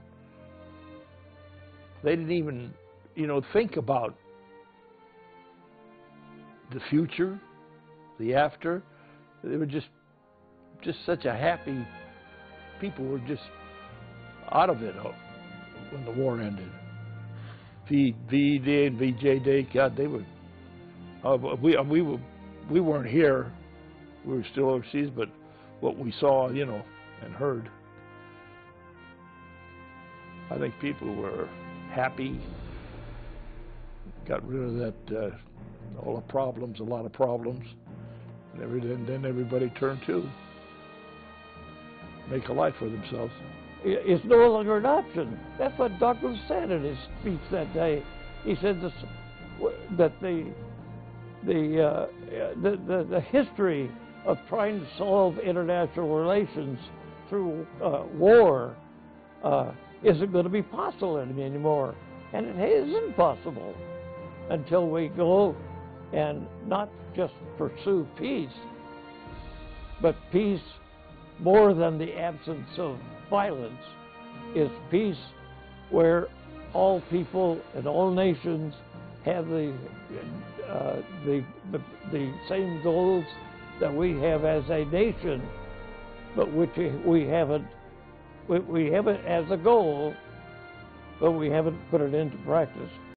think about the future, the after. They were just such a happy, people were just out of it when the war ended. VE Day and VJ Day, God, they were, we weren't here, we were still overseas, but what we saw, and heard, I think people were happy, got rid of that, all the problems, a lot of problems, and then everybody turned to make a life for themselves. It's no longer an option. That's what Douglas said in his speech that day. He said this, that the history of trying to solve international relations through war isn't going to be possible anymore. And it isn't possible until we go and not just pursue peace, but peace more than the absence of violence is peace where all people and all nations have the same goals that we have as a nation, but which we have it as a goal, but we haven't put it into practice.